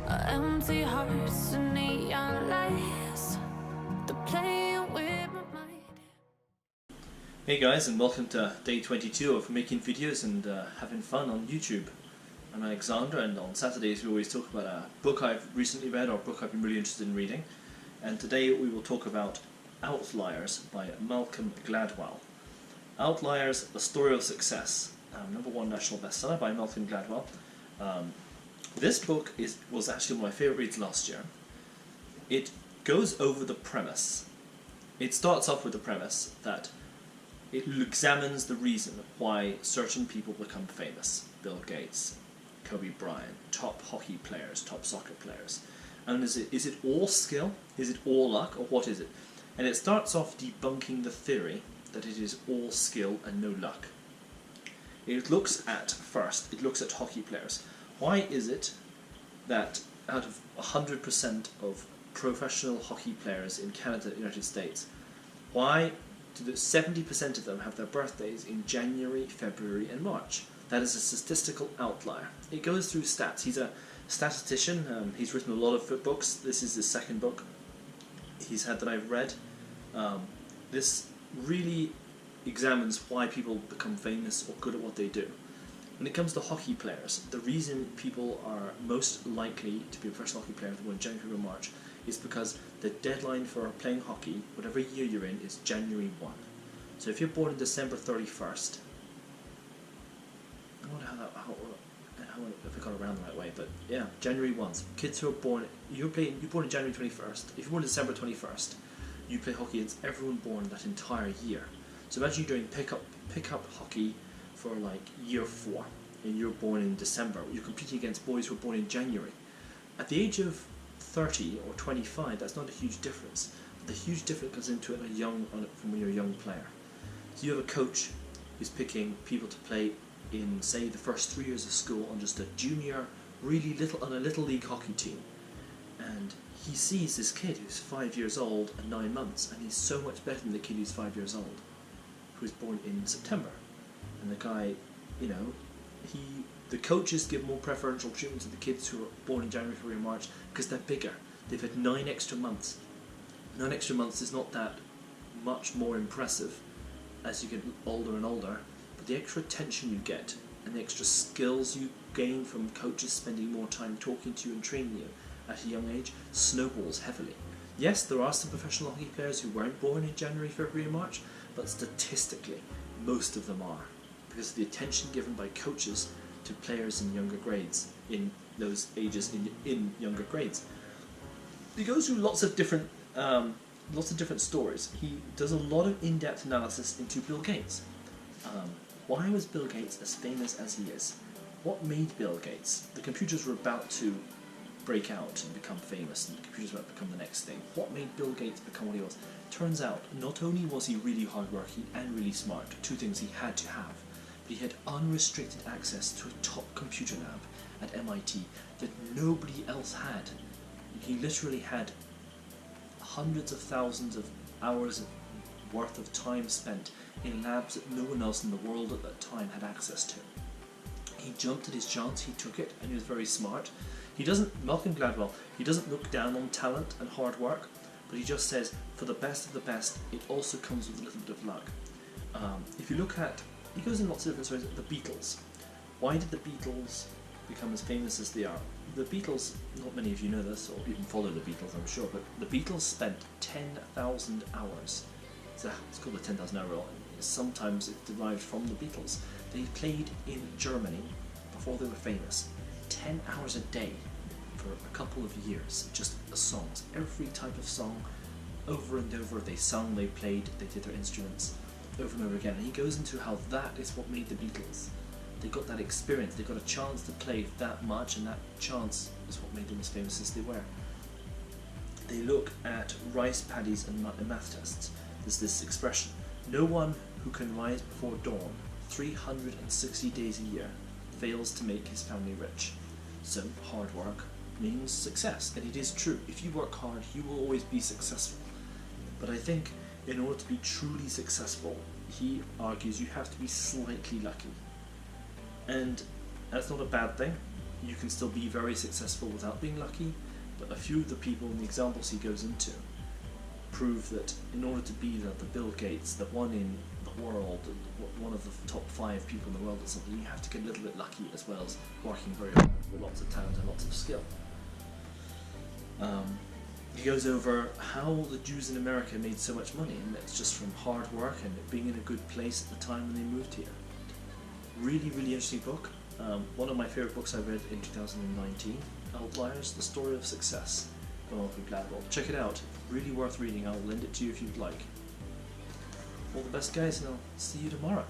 Empty hearts and neon lights. They're playing with my mind. Hey guys, and welcome to day 22 of making videos and having fun on YouTube. I'm Alexander, and on Saturdays we always talk about a book I've recently read or a book I've been really interested in reading. And today we will talk about Outliers by Malcolm Gladwell. Outliers, A Story of Success, #1 national bestseller by Malcolm Gladwell. This book was actually one of my favourite reads last year. It goes over the premise. It starts off with the premise that it examines the reason why certain people become famous. Bill Gates, Kobe Bryant, top hockey players, top soccer players. And is it all skill? Is it all luck? Or what is it? And it starts off debunking the theory that it is all skill and no luck. It looks at hockey players. Why is it that out of 100% of professional hockey players in Canada and the United States, why do 70% of them have their birthdays in January, February and March? That is a statistical outlier. It goes through stats. He's a statistician. He's written a lot of books. This is his second book he's had that I've read. This really examines why people become famous or good at what they do. When it comes to hockey players, the reason people are most likely to be a professional hockey player in January, February, March is because the deadline for playing hockey, whatever year you're in, is January 1. So if you're born on December 31st, I wonder how if I got it around the right way, but yeah, January 1. So kids who are born, you're born on January 21st. If you're born December 21st, you play hockey against everyone born that entire year. So imagine you're doing pickup hockey for like year 4, and you're born in December. You're competing against boys who are born in January. At the age of 30 or 25, that's not a huge difference. The huge difference comes into it from when you're a young player. So you have a coach who's picking people to play in, say, the first 3 years of school on just a junior, on a little league hockey team. And he sees this kid who's 5 years old and 9 months, and he's so much better than the kid who's 5 years old, who was born in September. And the guy, the coaches give more preferential treatment to the kids who are born in January, February, March because they're bigger. They've had 9 extra months. 9 extra months is not that much more impressive as you get older and older, but the extra attention you get and the extra skills you gain from coaches spending more time talking to you and training you at a young age snowballs heavily. Yes, there are some professional hockey players who weren't born in January, February and March, but statistically most of them are, because of the attention given by coaches to players in younger grades, in those ages, in younger grades. He goes through lots of different stories. He does a lot of in-depth analysis into Bill Gates. Why was Bill Gates as famous as he is? What made Bill Gates? The computers were about to break out and become famous, and the computers were about to become the next thing. What made Bill Gates become what he was? Turns out, not only was he really hardworking and really smart, 2 things he had to have, but he had unrestricted access to a top computer lab at MIT that nobody else had. He literally had hundreds of thousands of hours worth of time spent in labs that no one else in the world at that time had access to. He jumped at his chance, he took it, and he was very smart. Malcolm Gladwell, he doesn't look down on talent and hard work, but he just says, for the best of the best, it also comes with a little bit of luck. If you look at, he goes in lots of different stories, the Beatles. Why did the Beatles become as famous as they are? The Beatles, not many of you know this, or even follow the Beatles, I'm sure, but the Beatles spent 10,000 hours. It's called the 10,000 hour rule. Sometimes it's derived from the Beatles. They played in Germany before they were famous. 10 hours a day for a couple of years, just songs. Every type of song, over and over. They sung, they played, they did their instruments over and over again. And he goes into how that is what made the Beatles. They got that experience, they got a chance to play that much, and that chance is what made them as famous as they were. They look at rice paddies and math tests. There's this expression, no one who can rise before dawn 360 days a year fails to make his family rich. So hard work means success, and it is true. If you work hard, you will always be successful. But I think in order to be truly successful, he argues you have to be slightly lucky. And that's not a bad thing. you can still be very successful without being lucky, but a few of the people and the examples he goes into prove that in order to be the Bill Gates, the one in the world, one of the top 5 people in the world or something, you have to get a little bit lucky as well as working very hard with lots of talent and lots of skill. He goes over how the Jews in America made so much money, and it's just from hard work and being in a good place at the time when they moved here. Really, really interesting book. One of my favourite books I read in 2019, Outliers, The Story of Success by Malcolm Gladwell. Check it out. Really worth reading. I'll lend it to you if you'd like. All the best, guys, and I'll see you tomorrow.